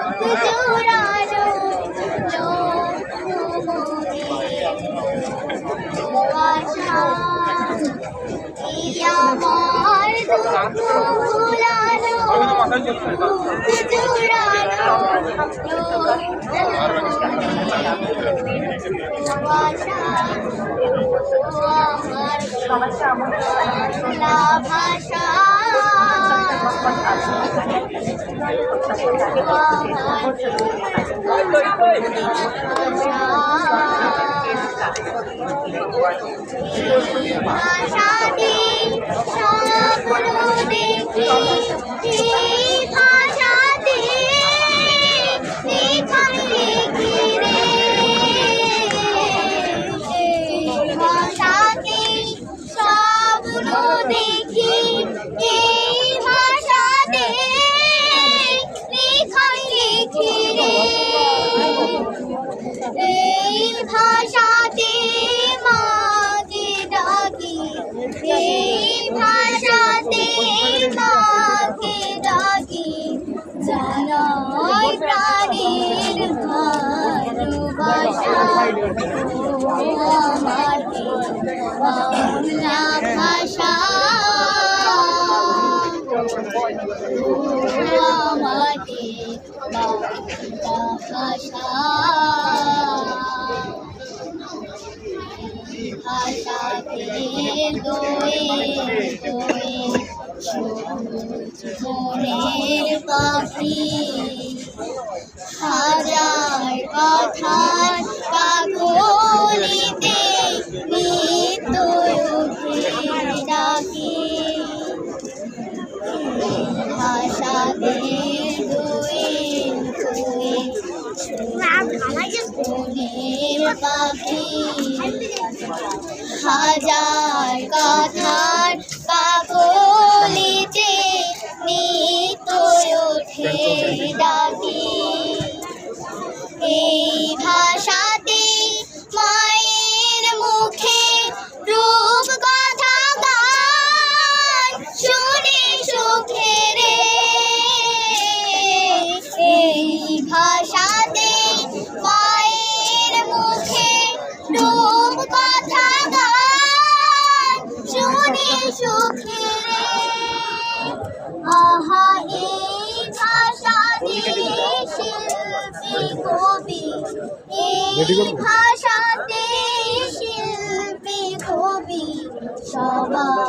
জোড়ানো আশা আমার ভুলানো জোড়ানো আশা আমার ভাষা ভাষাটি স্বপ্ন দেখি ভাষাতে ভাষাতে স্বপ্ন দেখি এই ভাষাতে লেখাই লিখি এই ভাষাতে মাকে ডাকি এই ভাষাতে মাকে ডাকি জানাই প্রাণের ভালোবাসা আমার বাংলা ভাষা আমাকে বাংলা ভাষা ভাষাতে দোয়ে দোয়ে মনের পাখি হাজার কথার কাকলিতে নিত্য উঠে ডাকি ভাষাতে দোয়ে দোয়ে মনের পাখি হাজার কথার কাকলিতে নিত্য ওঠে ডাকি এই ভাষাতে মায়ের মুখে রূপ কথা গান শুনে সুখে রে এই ভাষাতে মায়ের মুখে রূপ কথা গান শুনে সুখে রে আহা এই ভাষাতে শিল্পী কবি এই ভাষাতে শিল্পী কবি সবাই